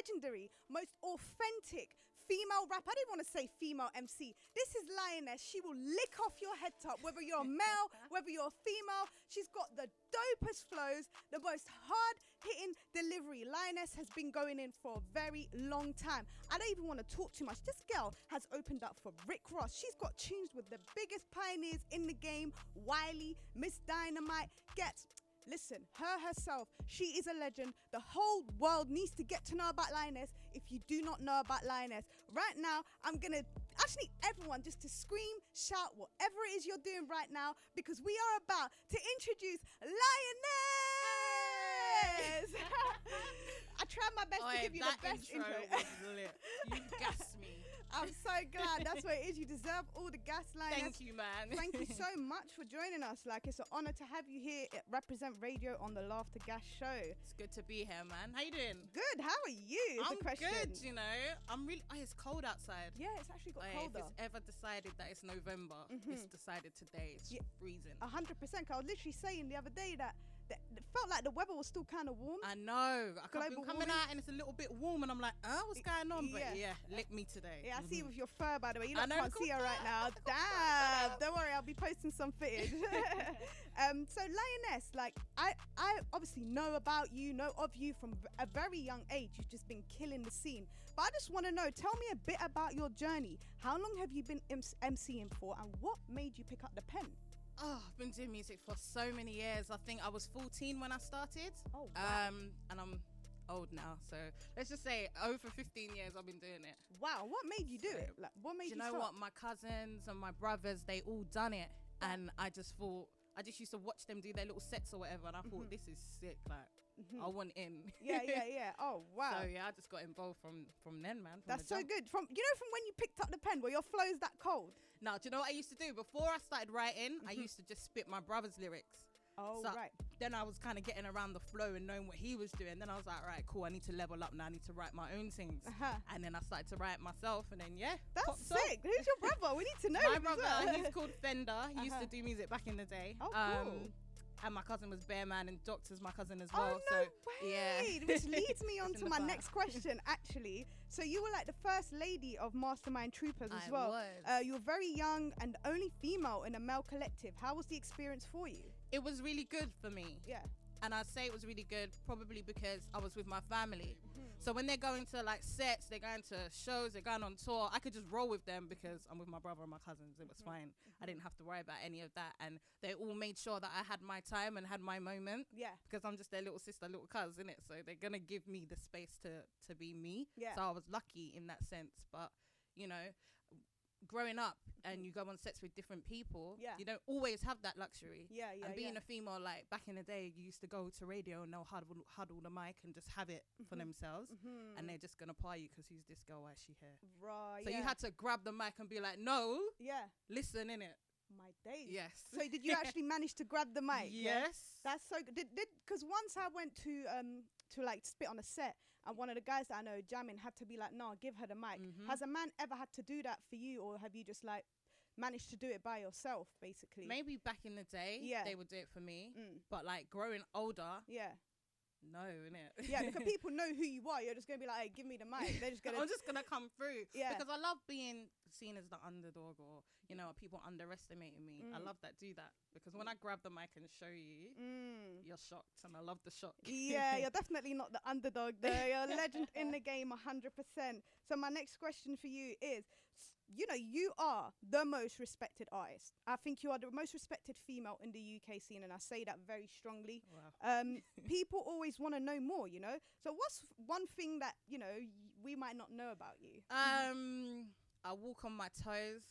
legendary, most authentic female rap. I didn't want to say female MC. This is Lioness. She will lick off your head top, whether you're a male, whether you're a female. She's got the dopest flows, the most hard-hitting delivery. Lioness has been going in for a very long time. I don't even want to talk too much. This girl has opened up for Rick Ross. She's got tunes with the biggest pioneers in the game, Wiley, Miss Dynamite, Gets. Listen, her herself, she is a legend. The whole world needs to get to know about Lioness if you do not know about Lioness. Right now, I'm going to need everyone just to scream, shout, whatever it is you're doing right now, because we are about to introduce Lioness! I tried my best to give you the best intro. Was lit. You gassed me. I'm so glad. That's what it is. You deserve all the gas, Lioness. Thank you, man. Thank you so much for joining us. Like, it's an honor to have you here at Reprezent Radio on the Laughta Gas Show. It's good to be here, man. How you doing? Good. How are you? I'm good, you know. I'm really... Oh, it's cold outside. Yeah, it's actually got colder. If it's ever decided that it's November, it's decided today. It's freezing. 100%. I was literally saying the other day that it felt like the weather was still kind of warm. I know. I've been coming out and it's a little bit warm and I'm like, what's going on? But yeah, lick me today. Yeah, I see you with your fur, by the way. You can't see her right now. Damn. Don't worry, I'll be posting some footage. So Lioness, like, I obviously know about you, know of you from a very young age. You've just been killing the scene. But I just want to know, tell me a bit about your journey. How long have you been MCing for and what made you pick up the pen? Oh, I've been doing music for so many years. I think I was 14 when I started. Oh, wow. And I'm old now, so let's just say over 15 years I've been doing it. Wow, what made you do it? Like, what made you know what? My cousins and my brothers, they all done it, and I just thought, I just used to watch them do their little sets or whatever, and I thought, this is sick. Like, I want in. Yeah. Oh, wow. So yeah, I just got involved from then, man. That's so good. From when you picked up the pen, were your flows that cold? No, do you know what I used to do? Before I started writing, I used to just spit my brother's lyrics. Oh, so right. Then I was kind of getting around the flow and knowing what he was doing. Then I was like, right, cool, I need to level up now. I need to write my own things. And then I started to write myself, and then, That's sick. Who's your brother? We need to know. My brother, he's called Fender. He used to do music back in the day. Oh, cool. And my cousin was Bearman, and Doctor's my cousin as well. Oh, no way. Yeah. Which leads me on to my next question, actually. So you were like the first lady of Mastermind Troopers as well. Was. You were very young and only female in a male collective. How was the experience for you? It was really good for me. Yeah. And I'd say it was really good probably because I was with my family. So when they're going to like sets, they're going to shows, they're going on tour, I could just roll with them because I'm with my brother and my cousins. It was fine. I didn't have to worry about any of that. And they all made sure that I had my time and had my moment. Yeah. Because I'm just their little sister, little cousin, innit? So they're going to give me the space to be me. Yeah. So I was lucky in that sense. But, you know, growing up and you go on sets with different people, you don't always have that luxury. And being a female, like back in the day, you used to go to radio and they'll huddle the mic and just have it for themselves, and they're just gonna pie you because who's this girl? Why is she here? Right. So you had to grab the mic and be like, no, listen, innit? My days. Yes. So did you actually manage to grab the mic? Yes. That's so good. Because once I went to like spit on a set, and one of the guys that I know jamming had to be like, no, give her the mic. Has a man ever had to do that for you, or have you just like managed to do it by yourself, basically? Maybe back in the day, they would do it for me, but like growing older, no, innit? Yeah, because people know who you are. You're just gonna be like, hey, give me the mic. They're just gonna. I'm just gonna come through. Yeah. Because I love being seen as the underdog, or you know, people underestimating me. I love that. Do that because when I grab the mic and show you, you're shocked, and I love the shock. Yeah, you're definitely not the underdog. Though. You're a legend in the game, 100%. So my next question for you is, you know, you are the most respected artist. I think you are the most respected female in the UK scene, and I say that very strongly. Wow. People always want to know more, you know. So what's one thing that, you know, we might not know about you? I walk on my toes.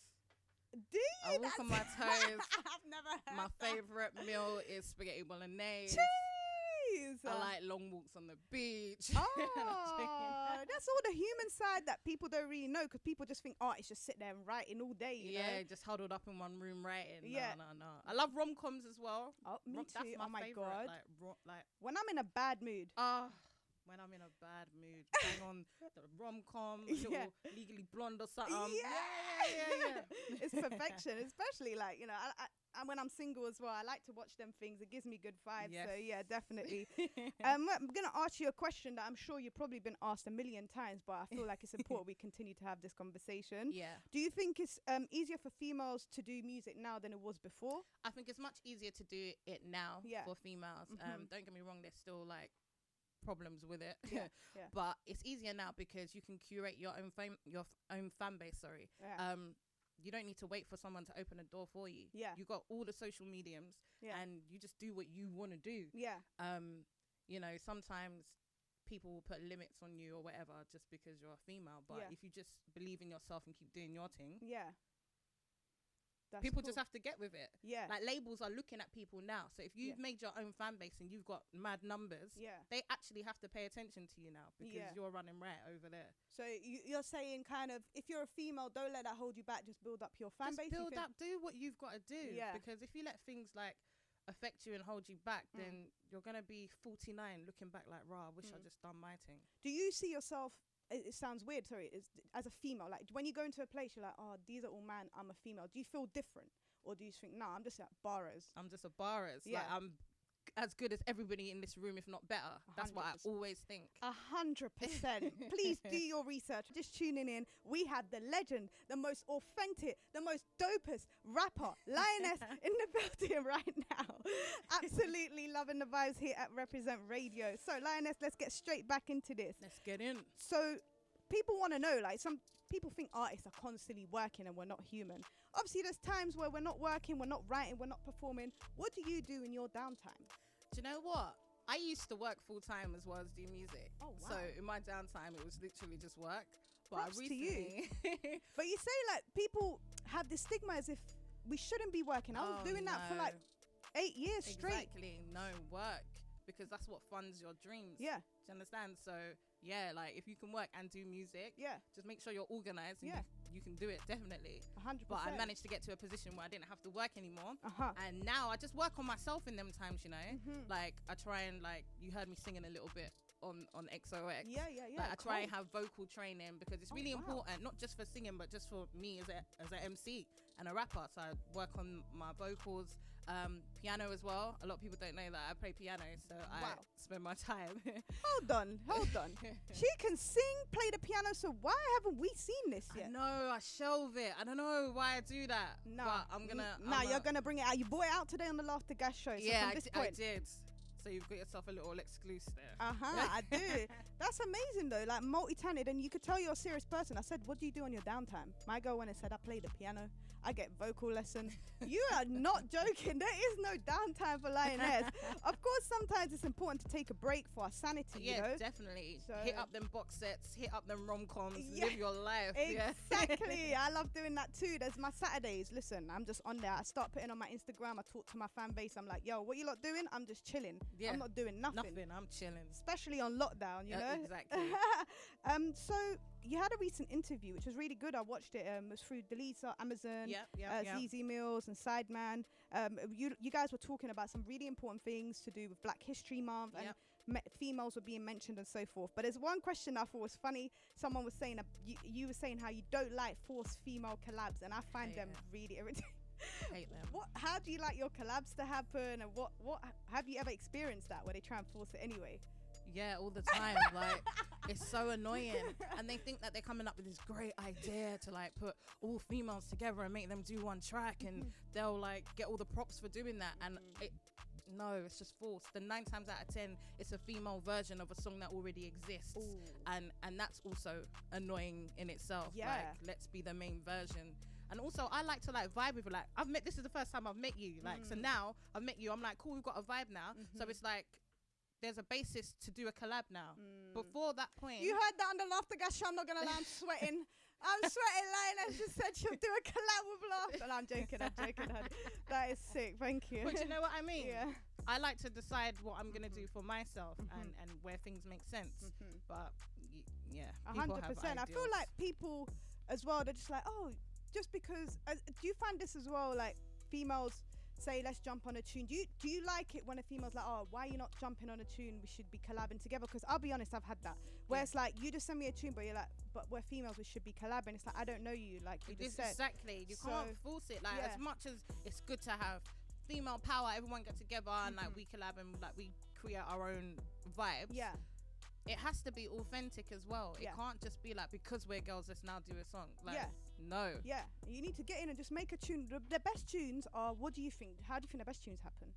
Dude, I walk on my toes. I've never heard My that. favourite meal is spaghetti bolognese. Jeez. I like long walks on the beach. Oh, that's all the human side that people don't really know, because people just think, oh, it's just sit there and writing all day. You know? Just huddled up in one room writing. Yeah. No. I love rom-coms as well. Oh, me too. That's my oh my favourite. God. Like when I'm in a bad mood. When I'm in a bad mood, bang on the rom-com, little Legally Blonde or something. Yeah. It's perfection, especially like, you know, and when I'm single as well, I like to watch them things. It gives me good vibes. Yes. So yeah, definitely. I'm gonna ask you a question that I'm sure you've probably been asked a million times, but I feel like it's important we continue to have this conversation. Yeah. Do you think it's easier for females to do music now than it was before? I think it's much easier to do it now for females. Don't get me wrong, there's still like problems with it. But it's easier now because you can curate your own fan base. You don't need to wait for someone to open a door for you. You got all the social mediums and you just do what you want to do. You know, sometimes people will put limits on you or whatever just because you're a female, but if you just believe in yourself and keep doing your thing, people just have to get with it. Like labels are looking at people now. So if you've made your own fan base and you've got mad numbers, they actually have to pay attention to you now because you're running right over there. So you're saying kind of, if you're a female, don't let that hold you back. Just build up your fan base. Build up, do what you've got to do. Because if you let things like affect you and hold you back, then you're going to be 49 looking back like, rah, I wish I just done my thing. Do you see yourself, it sounds weird, sorry, as a female, like when you go into a place, you're like, oh, these are all men, I'm a female. Do you feel different? Or do you think, nah, I'm just like barras? I'm just a barras. Like, I'm as good as everybody in this room, if not better. That's 100%. What I always think. 100%. Please do your research. Just tuning in. We have the legend, the most authentic, the most dopest rapper, Lioness, in the building right now. Absolutely loving the vibes here at Reprezent Radio. So, Lioness, let's get straight back into this. Let's get in. So, people want to know, like, some people think artists are constantly working and we're not human. Obviously, there's times where we're not working, we're not writing, we're not performing. What do you do in your downtime? Do you know what? I used to work full time as well as do music. Oh, wow. So in my downtime, it was literally just work. Props to you. But you say, like, people have this stigma as if we shouldn't be working. I was doing that for like 8 years straight. Exactly. No, work. Because that's what funds your dreams. Yeah. Do you understand? So, yeah, like, if you can work and do music, just make sure you're organized and you can do it, definitely. 100%. But I managed to get to a position where I didn't have to work anymore. And now I just work on myself in them times, you know? Like, I try and, like, you heard me singing a little bit on XOX. Yeah. Like, I try and have vocal training because it's really important, not just for singing, but just for me as an MC and a rapper. So I work on my vocals, piano as well. A lot of people don't know that I play piano, so I spend my time. Hold on. She can sing, play the piano, so why haven't we seen this yet? No, I shelve it. I don't know why I do that. No, but I'm gonna. You're gonna bring it out. You brought it out today on the Laughta Gas Show. So yeah, I did. So you've got yourself a little exclusive there. I do. That's amazing though, like multi-talented, and you could tell you're a serious person. I said, what do you do on your downtime? My girl went and said, I play the piano, I get vocal lessons. You are not joking. There is no downtime for Lioness. Of course, sometimes it's important to take a break for our sanity, you know? Definitely. So hit up them box sets, hit up them rom-coms, live your life. Exactly. I love doing that too. There's my Saturdays. Listen, I'm just on there. I start putting on my Instagram. I talk to my fan base. I'm like, yo, what you lot doing? I'm just chilling. I'm not doing nothing. I'm chilling. Especially on lockdown, you know? Exactly. So you had a recent interview, which was really good. I watched it. It was through Delisa, Amazon, ZZ Mills and Sideman. You guys were talking about some really important things to do with Black History Month and females were being mentioned and so forth. But there's one question I thought was funny. Someone was saying, you were saying how you don't like forced female collabs, and I find them really irritating. Hate them. How do you like your collabs to happen, and what have you ever experienced that where they try and force it anyway? Yeah, all the time. Like, it's so annoying. And they think that they're coming up with this great idea to like put all females together and make them do one track, and they'll like get all the props for doing that. And no, it's just forced. And 9 times out of 10, it's a female version of a song that already exists. And that's also annoying in itself. Yeah. Like, let's be the main version. And also, I like to like vibe with it. Like, this is the first time I've met you. Like, so now I've met you. I'm like, cool, we've got a vibe now. So it's like, there's a basis to do a collab now. Before that point, you heard that on the Laughta Gas Show. I'm not gonna lie, I'm sweating. Lioness just said she'll do a collab with Laughta. No, I'm joking. That is sick. Thank you. But you know what I mean? Yeah. I like to decide what I'm gonna do for myself and where things make sense. But yeah, 100%. I feel like people as well, they're just like, oh, just because. Do you find this as well? Like females say let's jump on a tune, do you like it when a female's like, oh, why are you not jumping on a tune, we should be collabing together? Because I'll be honest, I've had that where it's like, you just send me a tune but you're like, but we're females, we should be collabing. It's like, I don't know you, like you just said. Exactly. You can't force it. Like as much as it's good to have female power, everyone get together and like we collab and like we create our own vibes. Yeah. It has to be authentic as well. It can't just be like, because we're girls, let's now do a song. Like, no. Yeah, you need to get in and just make a tune. The best tunes are, what do you think? How do you think the best tunes happen?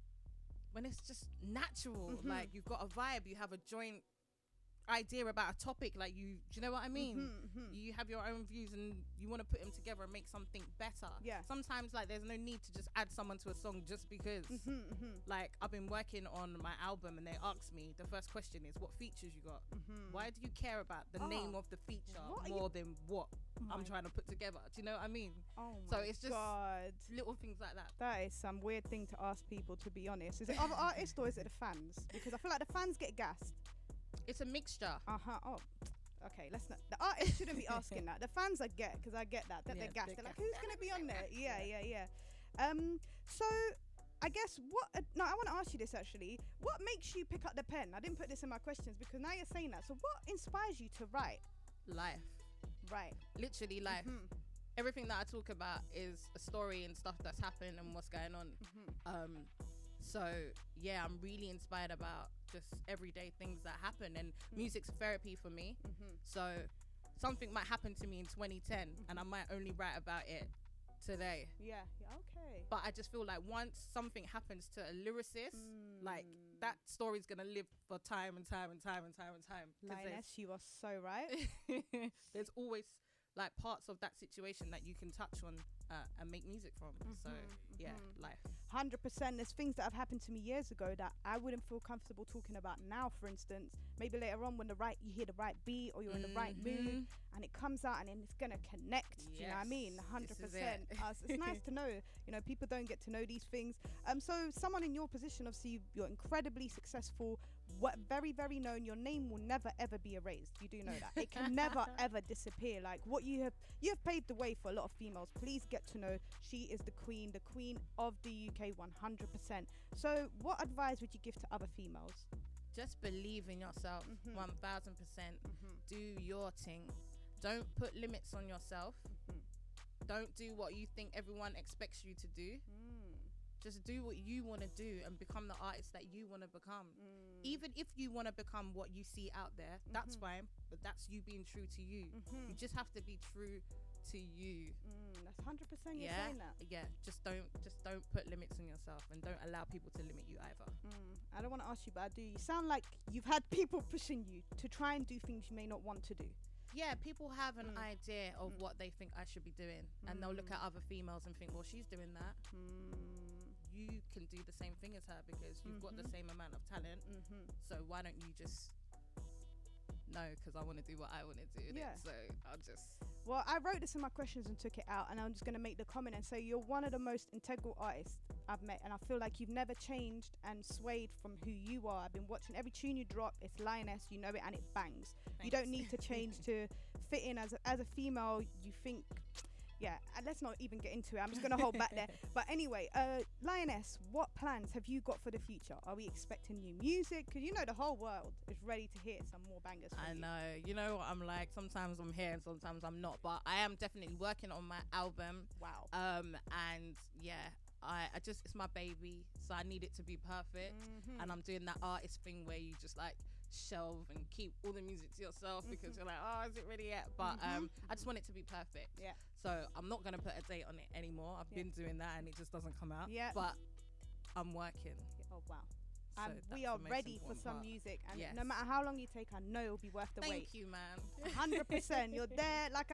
When it's just natural. Like, you've got a vibe, you have a joint idea about a topic, like do you know what I mean? You have your own views and you want to put them together and make something better. Sometimes like there's no need to just add someone to a song just because. Like I've been working on my album and they asked me, the first question is, what features you got? Why do you care about the name of the feature more than what I'm trying to put together? Do you know what I mean? So it's just little things like that. That is some weird thing to ask people, to be honest. Is it other artists or is it the fans? Because I feel like the fans get gassed. It's a mixture. Oh, okay. Let's not. The artists shouldn't be asking that. The fans, I get, because I get that they're gassed. They're like, who's gonna be on there? Yeah. So I guess no, I want to ask you this actually. What makes you pick up the pen? I didn't put this in my questions because now you're saying that. So what inspires you to write? Life. Right. Literally life. Everything that I talk about is a story and stuff that's happened and what's going on. So yeah, I'm really inspired about just everyday things that happen, and music's therapy for me. So something might happen to me in 2010 and I might only write about it today. Yeah, okay. But I just feel like once something happens to a lyricist, like that story's gonna live for time and time and time and time and time. Lioness, you are so right. There's always like parts of that situation that you can touch on and make music from. So yeah, life. 100%. There's things that have happened to me years ago that I wouldn't feel comfortable talking about now. For instance, maybe later on when you hear the right beat or you're in the right mood and it comes out and then it's gonna connect. Do you know what I mean? 100%. It's nice to know. You know, people don't get to know these things. So someone in your position, obviously, you're incredibly successful. Very, very known. Your name will never ever be erased. You do know that. It can never ever disappear. Like what you have paved the way for a lot of females. Please get to know she is the queen of the UK, 100%. So what advice would you give to other females? Just believe in yourself, 1000%. Do your thing. Don't put limits on yourself. Don't do what you think everyone expects you to do. Just do what you want to do and become the artist that you want to become. Even if you want to become what you see out there, that's fine, but that's you being true to you. You just have to be true to you. That's 100% you're saying that. Yeah, just don't put limits on yourself and don't allow people to limit you either. I don't want to ask you, but I do. You sound like you've had people pushing you to try and do things you may not want to do. Yeah, people have an idea of what they think I should be doing, and they'll look at other females and think, well, she's doing that. You can do the same thing as her because you've got the same amount of talent. So why don't you just because I want to do what I want to do. So I'll just. Well, I wrote this in my questions and took it out, and I'm just going to make the comment and say you're one of the most integral artists I've met, and I feel like you've never changed and swayed from who you are. I've been watching every tune you drop. It's Lioness, you know it, and it bangs. Thanks. You don't need to change to fit in as a female. You think. Yeah, let's not even get into it. I'm just going to hold back there. But anyway, Lioness, what plans have you got for the future? Are we expecting new music? Because you know the whole world is ready to hear some more bangers from I know. You know what I'm like? Sometimes I'm here and sometimes I'm not. But I am definitely working on my album. Wow. And yeah, I just, it's my baby. So I need it to be perfect. And I'm doing that artist thing where you just like shelve and keep all the music to yourself because you're like, oh, is it ready yet? But I just want it to be perfect. Yeah. So I'm not going to put a date on it anymore. I've been doing that and it just doesn't come out. Yeah. But I'm working. Oh, wow. And we are ready for some music. And no matter how long you take, I know it'll be worth the wait. Thank you, man. 100%. You're there. Like